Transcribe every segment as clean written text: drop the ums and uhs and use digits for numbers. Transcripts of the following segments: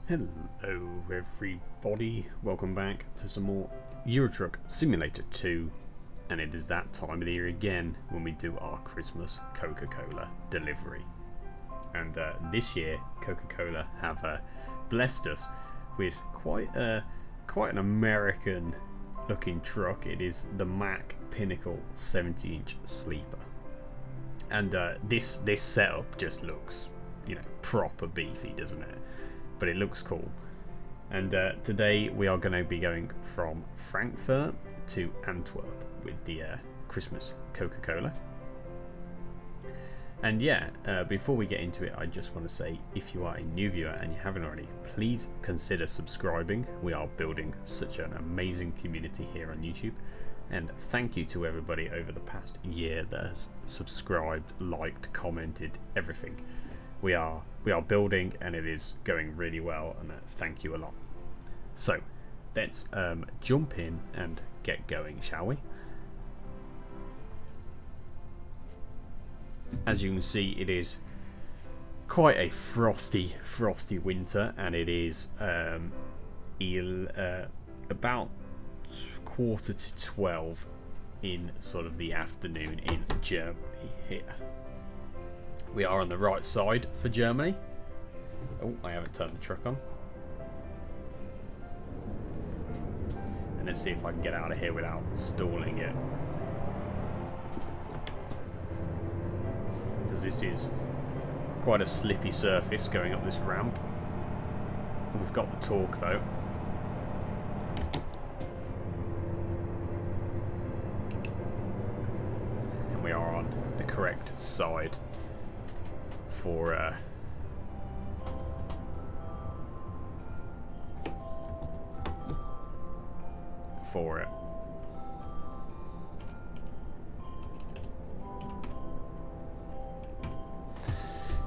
Hello everybody, welcome back to some more Euro Truck Simulator 2, and it is that time of the year again when we do our Christmas Coca-Cola delivery. And this year Coca-Cola have blessed us with quite an American looking truck. It is the Mack Pinnacle 70-inch sleeper, and this setup just looks, you know, proper beefy, doesn't it? But it looks cool. And today we are going to be going from Frankfurt to Antwerp with the Christmas Coca-Cola. And yeah, before we get into it, I just want to say, if you are a new viewer and you haven't already, please consider subscribing. We are building such an amazing community here on YouTube. And thank you to everybody over the past year that has subscribed, liked, commented, everything. We are building, and it is going really well, and thank you a lot. So let's jump in and get going, shall we? As you can see, it is quite a frosty winter, and it is about 11:45 in sort of the afternoon in Germany here. We are on the right side for Germany. Oh, I haven't turned the truck on. And let's see if I can get out of here without stalling it. Because this is quite a slippy surface going up this ramp. We've got the torque though. And we are on the correct side for it.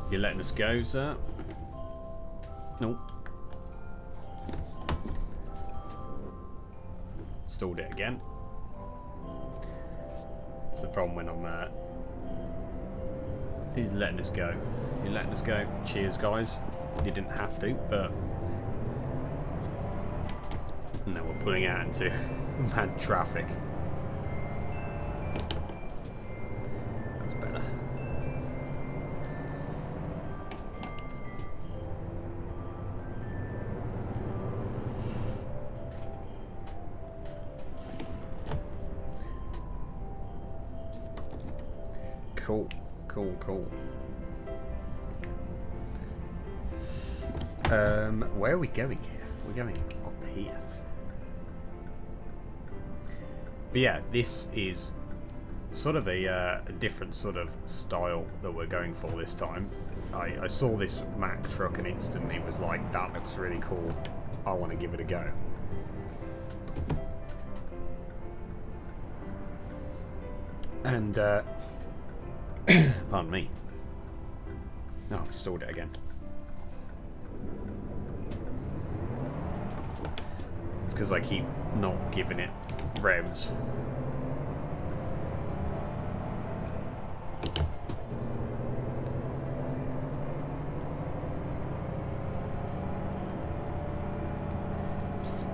You're letting us go, sir? Nope. Stalled it again. It's the problem when I'm he's letting us go. You're letting us go. Cheers, guys. You didn't have to, but now we're pulling out into mad traffic. That's better. Cool. Where are we going here? We're going up here. But yeah, this is sort of a different sort of style that we're going for this time. I saw this Mack truck and instantly was like, that looks really cool. I want to give it a go. And pardon me. Oh, I've stalled it again. It's because I keep not giving it revs.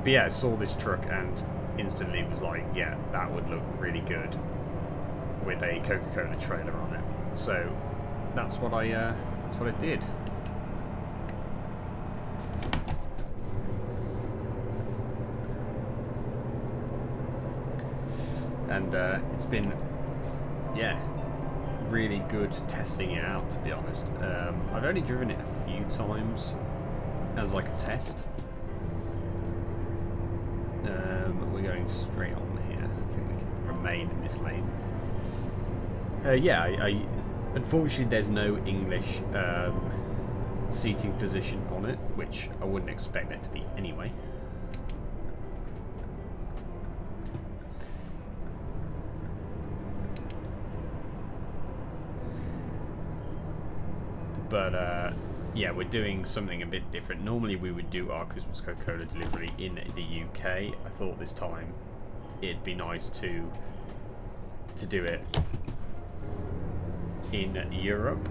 But yeah, I saw this truck and instantly was like, yeah, that would look really good with a Coca-Cola trailer on it. So that's what I did. And it's been, yeah, really good testing it out, to be honest. I've only driven it a few times as like a test. We're going straight on here. I think we can remain in this lane. Yeah, I unfortunately there's no English seating position on it, which I wouldn't expect there to be anyway. But yeah, we're doing something a bit different. Normally we would do our Christmas Coca-Cola delivery in the UK. I thought this time it'd be nice to do it in Europe,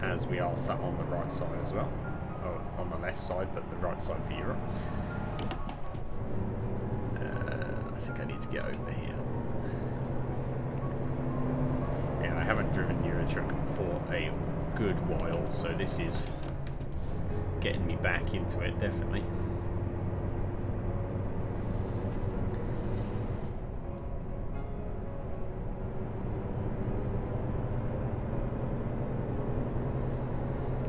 as we are sat on the right side as well. on the left side, but the right side for Europe. I think I need to get over here. Yeah, I haven't driven Eurotruck for a good while, so this is getting me back into it, definitely.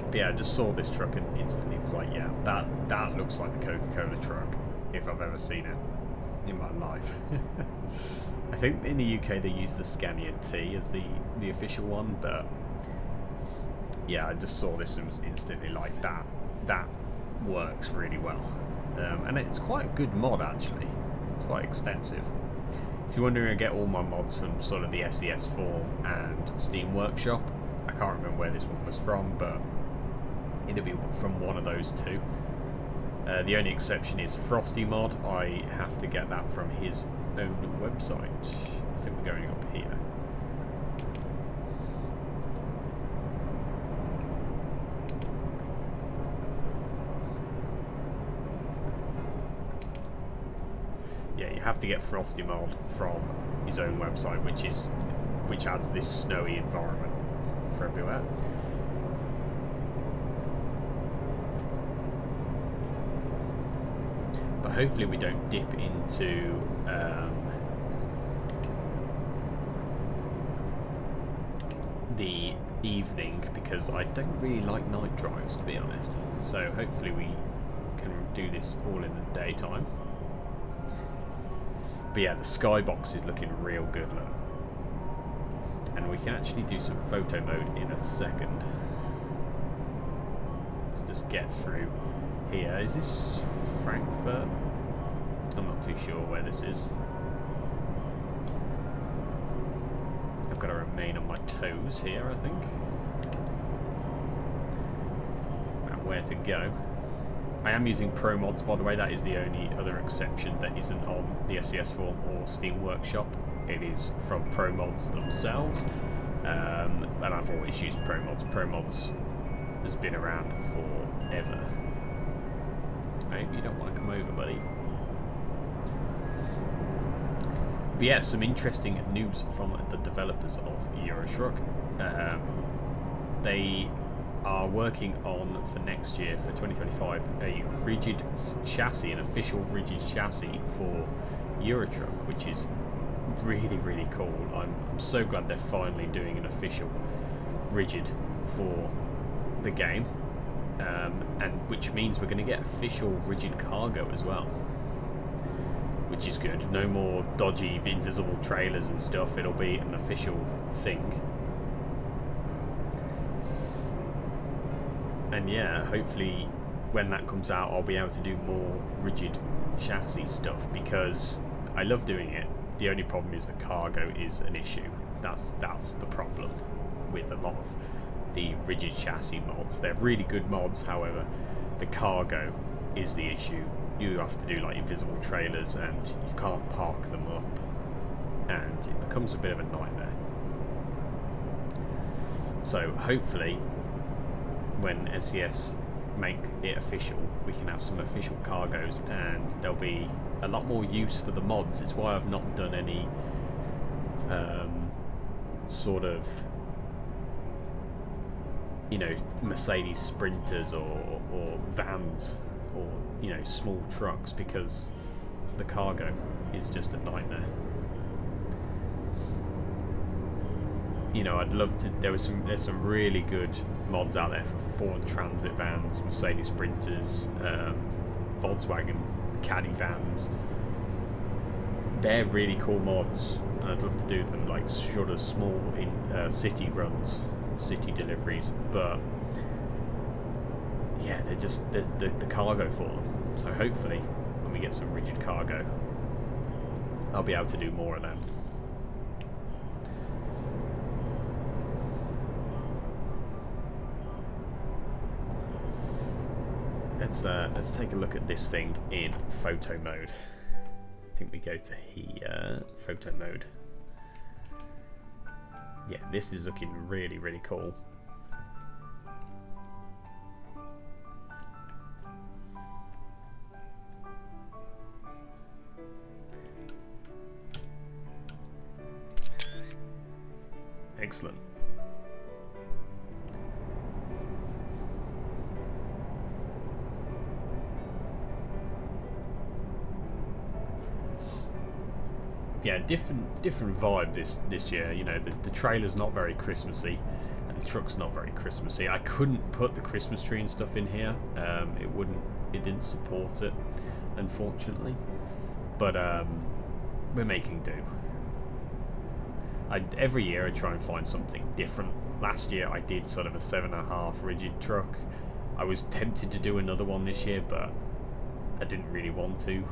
But yeah, I just saw this truck and instantly was like, yeah, that looks like the Coca-Cola truck if I've ever seen it in my life. I think in the UK they use the Scania T as the official one, but yeah, I just saw this and was instantly like, that works really well. And it's quite a good mod actually. It's quite extensive. If you're wondering, I get all my mods from sort of the SES Forum and Steam Workshop. I can't remember where this one was from, but it'll be from one of those two. The only exception is Frosty Mod. I have to get that from his own website. I think we're going up here. Yeah, you have to get Frosty Mod from his own website, which adds this snowy environment for everywhere. But hopefully we don't dip into the evening, because I don't really like night drives, to be honest. So hopefully we can do this all in the daytime. But yeah, the skybox is looking real good, look. And we can actually do some photo mode in a second. Let's just get through here. Is this Frankfurt? I'm not too sure where this is. I've got to remain on my toes here, I think. About where to go. I am using Pro Mods, by the way. That is the only other exception that isn't on the SES Forum or Steam Workshop. It is from Pro Mods themselves. And I've always used Pro Mods. Pro Mods has been around forever. Maybe you don't want to come over, buddy. But yeah, some interesting news from the developers of Eurotruck. They are working on, for next year, for 2025, a rigid chassis, an official rigid chassis for Eurotruck, which is really, really cool. I'm so glad they're finally doing an official rigid for the game. And which means we're going to get official rigid cargo as well, which is good. No more dodgy invisible trailers and stuff. It'll be an official thing. And yeah, hopefully when that comes out I'll be able to do more rigid chassis stuff, because I love doing it. The only problem is the cargo is an issue. That's the problem with a lot of the rigid chassis mods. They're really good mods, however the cargo is the issue. You have to do like invisible trailers and you can't park them up, and it becomes a bit of a nightmare. So hopefully when SES make it official, we can have some official cargoes and there'll be a lot more use for the mods. It's why I've not done any sort of, you know, Mercedes Sprinters or vans or, you know, small trucks, because the cargo is just a nightmare. You know, I'd love to. There's some really good mods out there for Ford Transit vans, Mercedes Sprinters, Volkswagen Caddy vans. They're really cool mods, and I'd love to do them like sort of small in city runs, city deliveries. But yeah, they're just the cargo for them. So hopefully, when we get some rigid cargo, I'll be able to do more of them. Let's take a look at this thing in photo mode. I think we go to here, photo mode. Yeah, this is looking really, really cool. Excellent. Yeah, different vibe this year. You know, the trailer's not very Christmassy, and the truck's not very Christmassy. I couldn't put the Christmas tree and stuff in here. It didn't support it, unfortunately. But we're making do. Every year I try and find something different. Last year I did sort of a 7.5 rigid truck. I was tempted to do another one this year, but I didn't really want to.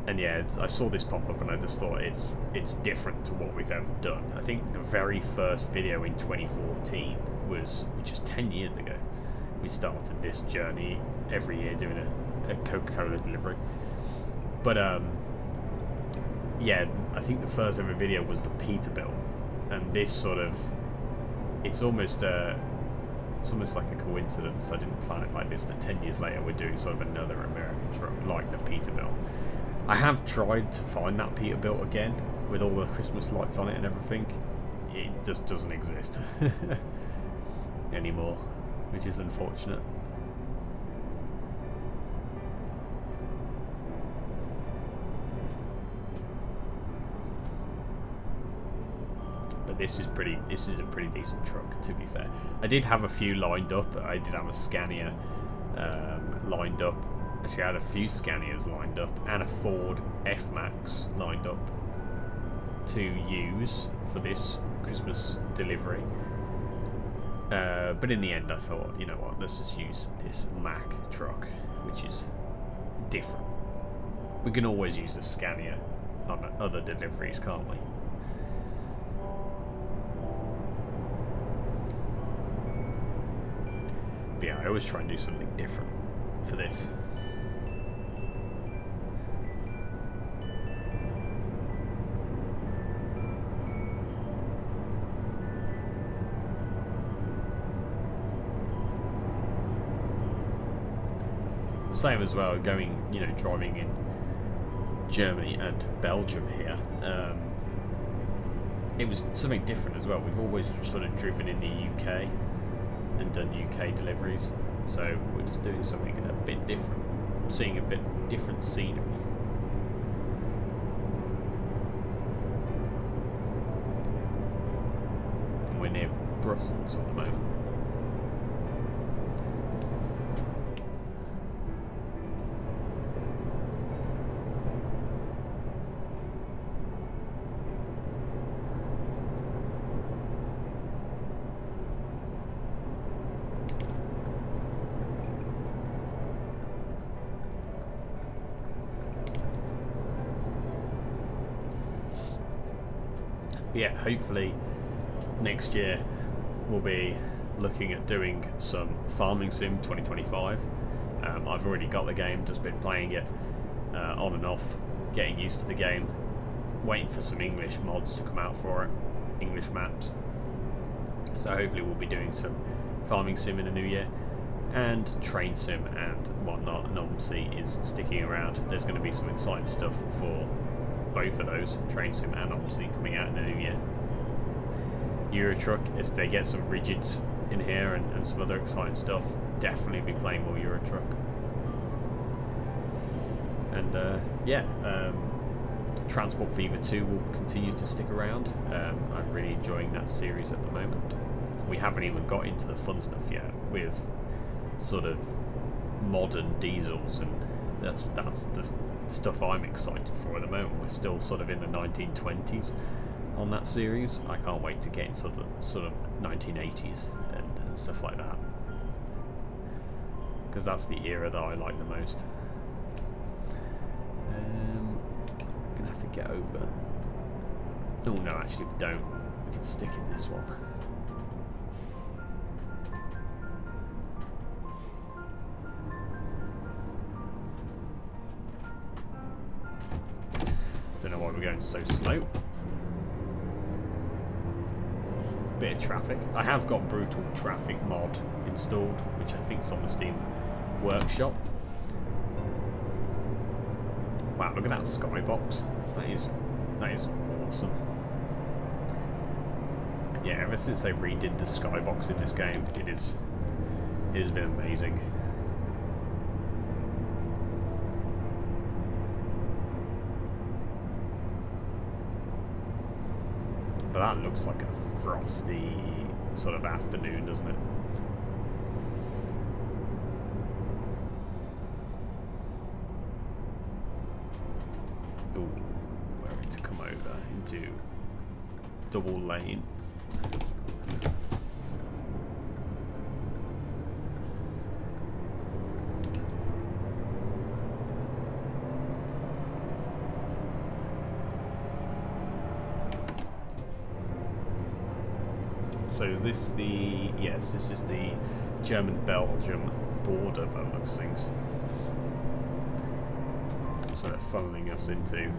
And yeah, I saw this pop up and I just thought it's different to what we've ever done. I think the very first video in 2014 which was 10 years ago. We started this journey every year doing a Coca-Cola delivery. But yeah, I think the first ever video was the Peterbilt, and this sort of it's almost like a coincidence. I didn't plan it like this. That 10 years later we're doing sort of another American truck like the Peterbilt. I have tried to find that Peterbilt again with all the Christmas lights on it and everything. It just doesn't exist anymore, which is unfortunate. But this is a pretty decent truck, to be fair. I did have a few lined up. I did have a Scania lined up. Actually, I had a few Scanias lined up and a Ford F-Max lined up to use for this Christmas delivery. But in the end I thought, you know what, let's just use this Mack truck, which is different. We can always use a Scania on other deliveries, can't we? But yeah, I always try and do something different for this. Same as well, driving in Germany and Belgium here. It was something different as well. We've always sort of driven in the UK and done UK deliveries, so we're just doing something a bit different, seeing a bit different scenery. And we're near Brussels at the moment. Yeah, hopefully next year we'll be looking at doing some Farming Sim 2025. I've already got the game, just been playing it on and off, getting used to the game, waiting for some English mods to come out for it, English maps. So hopefully we'll be doing some Farming Sim in the new year, and Train Sim and whatnot, and obviously is sticking around. There's going to be some exciting stuff for both of those, Train Sim and obviously coming out in the new year. Euro Truck, if they get some rigids in here and some other exciting stuff, definitely be playing more Euro Truck. And Transport Fever 2 will continue to stick around. I'm really enjoying that series at the moment. We haven't even got into the fun stuff yet with sort of modern diesels, and that's the stuff I'm excited for at the moment. We're still sort of in the 1920s on that series. I can't wait to get in sort of 1980s and stuff like that, because that's the era that I like the most. I'm gonna have to get over. Oh no, actually we don't. We can stick in this one. Don't know why we're going so slow. Bit of traffic. I have got Brutal Traffic mod installed, which I think is on the Steam Workshop. Wow, look at that skybox. That is awesome. Yeah, ever since they redid the skybox in this game, it has been amazing. But that looks like a frosty sort of afternoon, doesn't it? Ooh, we're ready to come over into double lane. So is this the... yes, this is the German-Belgium border by the looks of things. So they're funneling us into...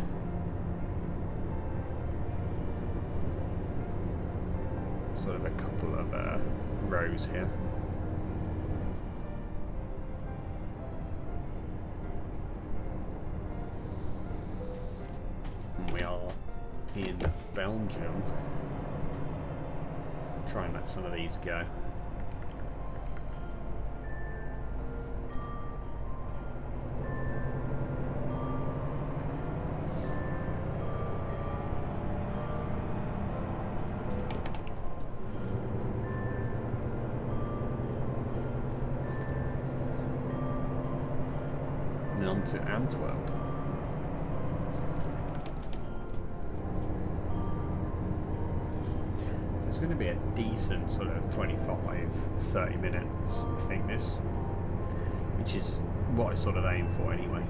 sort of a couple of rows here. And we are in Belgium. Try and let some of these go. And on to Antwerp. It's going to be a decent sort of 25-30 minutes, I think, this, which is what I sort of aim for anyway.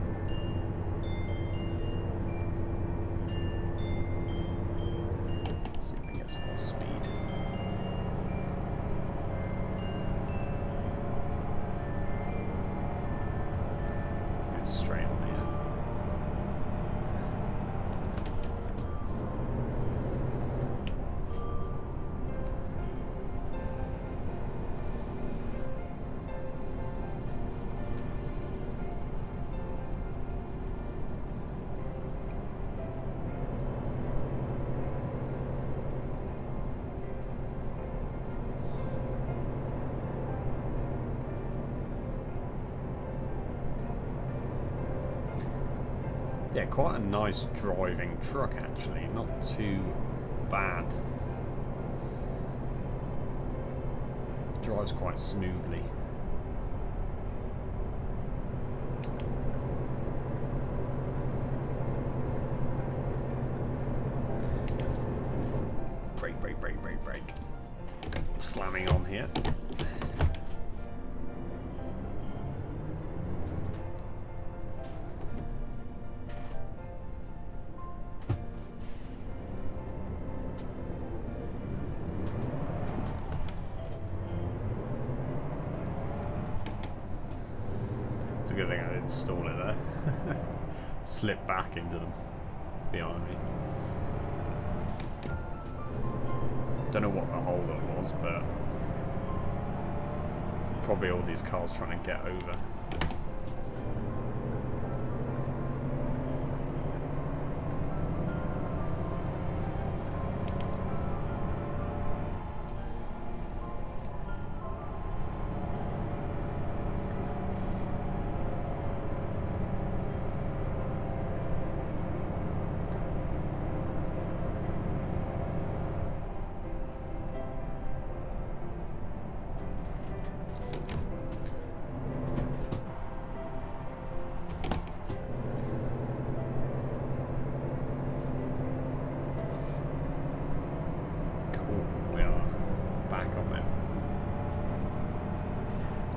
Let's see if we can get some more speed. Go straight on here. Yeah, quite a nice driving truck actually, not too bad. Drives quite smoothly. Brake, brake, brake, brake, brake. Slamming on here. It's a good thing I didn't stall it there. Slip back into them behind me. Don't know what the hold-up was, but probably all these cars trying to get over.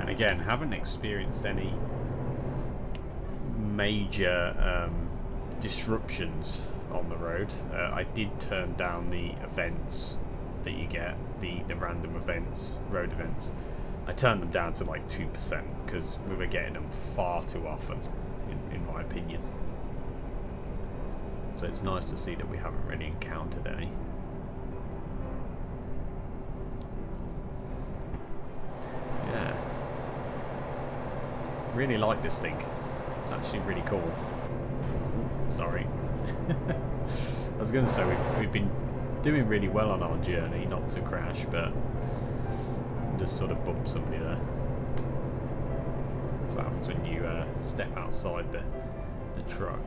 Again, haven't experienced any major disruptions on the road. I did turn down the events that you get, the random events, road events. I turned them down to like 2% because we were getting them far too often, in my opinion. So it's nice to see that we haven't really encountered any. Yeah. Really like this thing. It's actually really cool. Sorry. I was going to say we've been doing really well on our journey not to crash, but just sort of bumped somebody there. That's what happens when you step outside the truck.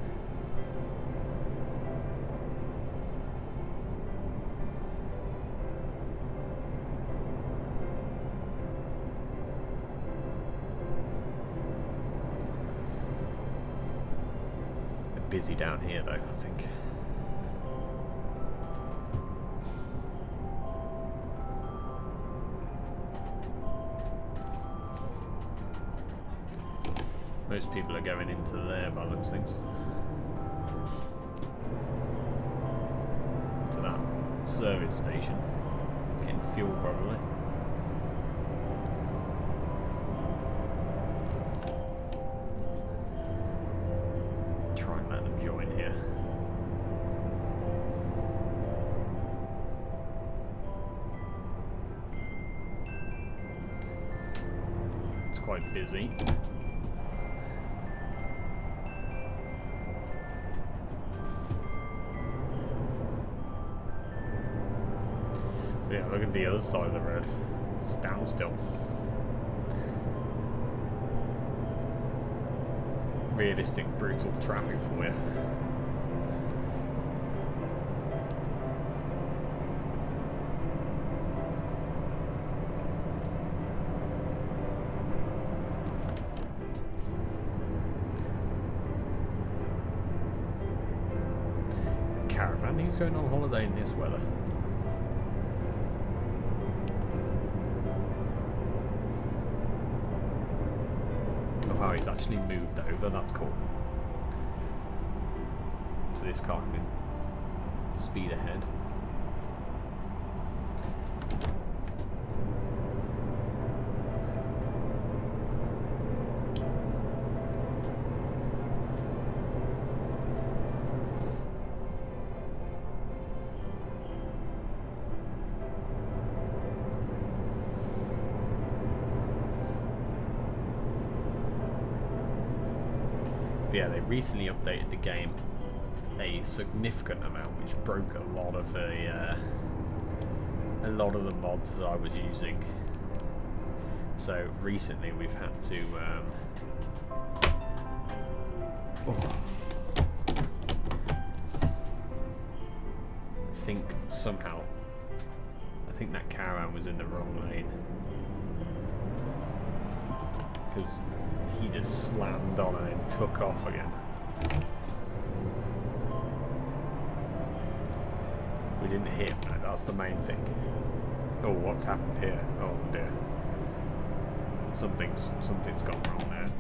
They're busy down here though, I think. Most people are going into there by those things. To that service station. Getting fuel probably. Try and let them join here. It's quite busy. Yeah, look at the other side of the road. Stand still. Realistic, brutal traffic for you. A caravan, who's going on holiday in this weather? Oh, he's actually moved over, that's cool. So this car can speed ahead. Yeah, they recently updated the game a significant amount, which broke a lot of the mods I was using. So recently we've had to I think that caravan was in the wrong lane, because he just slammed on it and took off again. We didn't hit him, though, that's the main thing. Oh, what's happened here? Oh dear. Something's gone wrong there.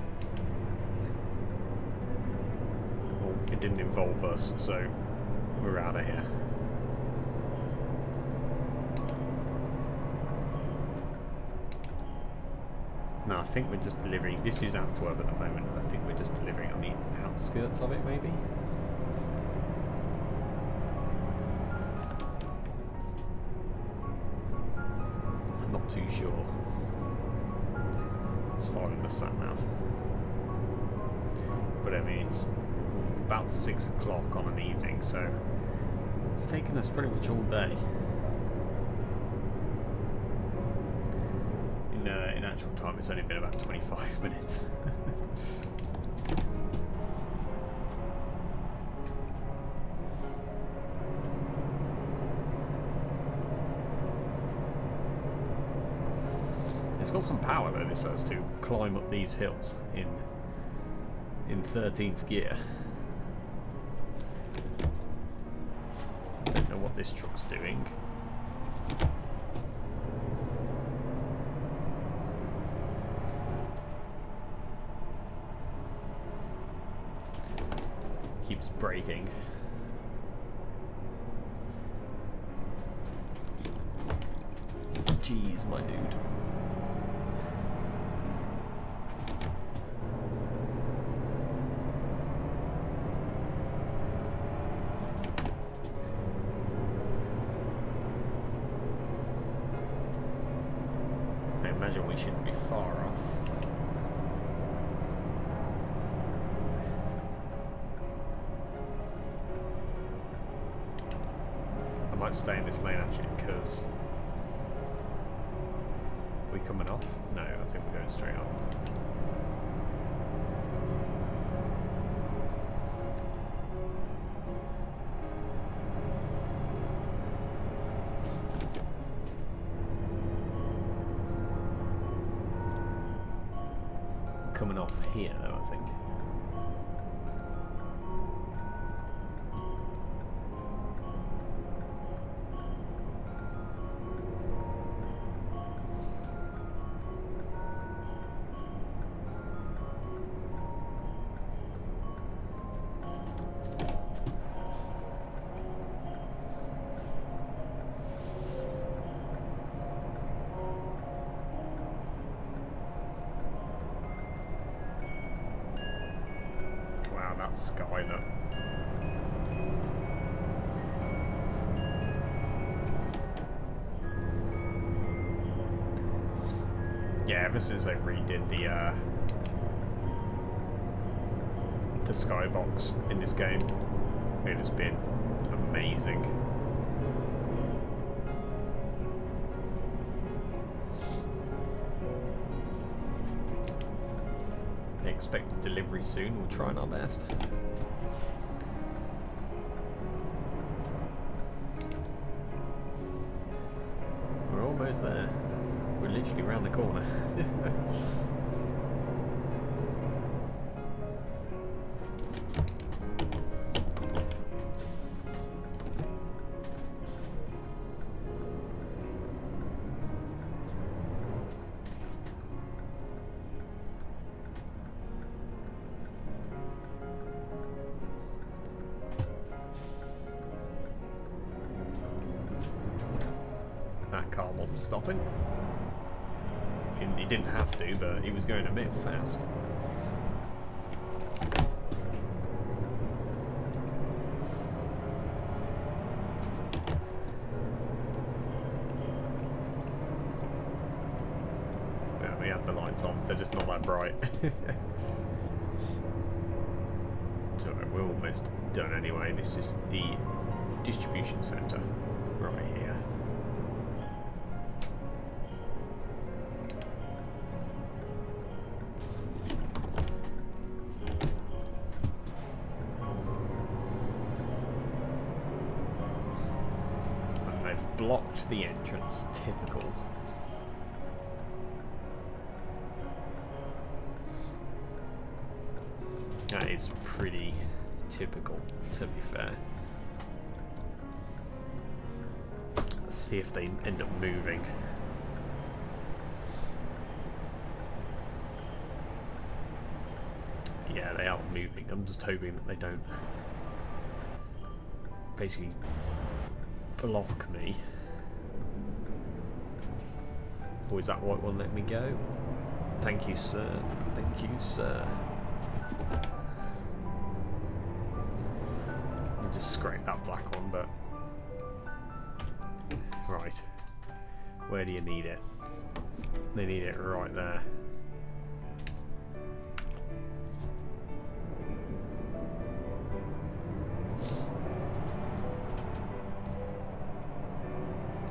Well, it didn't involve us, so we're out of here. No, I think we're just delivering. This is Antwerp at the moment. I think we're just delivering on the outskirts of it, maybe. I'm not too sure. It's following the sat nav. But I mean, it's about 6 o'clock on an evening, so it's taken us pretty much all day. In actual time, it's only been about 25 minutes. It's got some power though, this has to climb up these hills in 13th gear. Don't know what this truck's doing. Keeps braking. Jeez, my dude. I imagine we shouldn't be far off. might stay in this lane actually because we're coming off. No, I think we're going straight on. Coming off here though, I think. Sky look. Yeah, ever since they redid the skybox in this game, it has been amazing. They expect delivery soon. We're trying our best. We're almost there. We're literally around the corner. That car wasn't stopping. He didn't have to, but he was going a bit fast. Yeah, we had the lights on. They're just not that bright. So we're almost done anyway. This is the distribution centre right here. Blocked the entrance, typical. That is pretty typical, to be fair. Let's see if they end up moving. Yeah, they are moving. I'm just hoping that they don't basically block me. Or is that white one let me go? Thank you, sir. Thank you, sir. I'll just scrape that black one, but... Right. Where do you need it? They need it right there.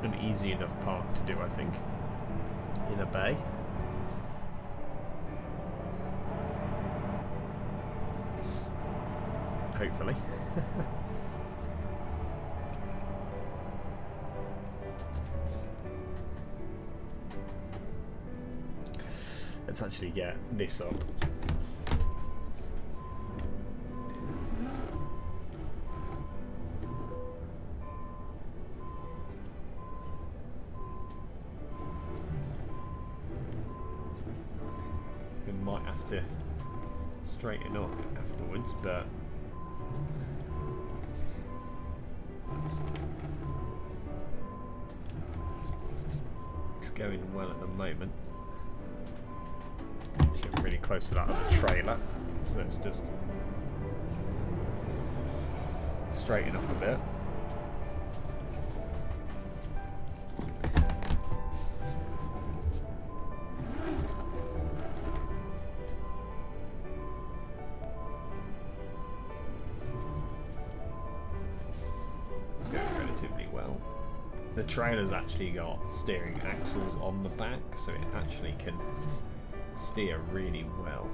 An easy enough park to do, I think. In a bay. Hopefully. Let's actually get this up. Might have to straighten up afterwards, but it's going well at the moment. Getting really close to that other trailer, so let's just straighten up a bit. well. The trailer's actually got steering axles on the back, so it actually can steer really well.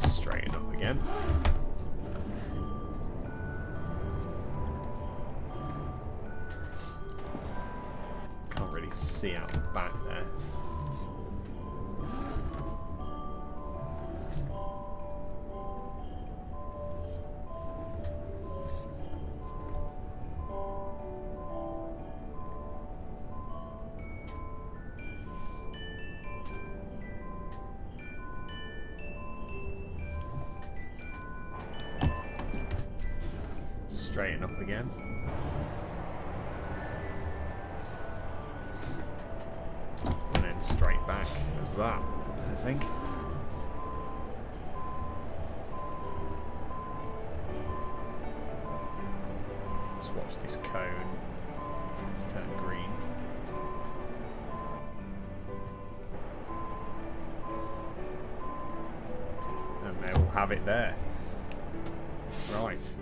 Straighten up again. Can't really see out the back there. Straighten up again. And then straight back as that, I think. Just watch this cone. Let's turn green. And there we'll have it there. Right.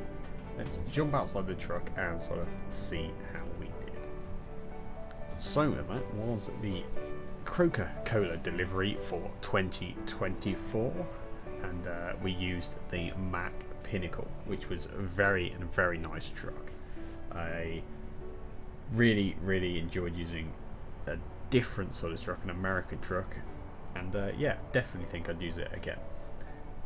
Let's jump outside the truck and sort of see how we did. So that was the Coca-Cola delivery for 2024, and we used the Mack Pinnacle, which was a very nice truck. I really enjoyed using a different sort of truck, an American truck, and yeah, definitely think I'd use it again.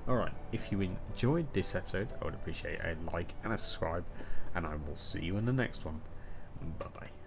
Alright, if you enjoyed this episode, I would appreciate a like and a subscribe, and I will see you in the next one. Bye bye.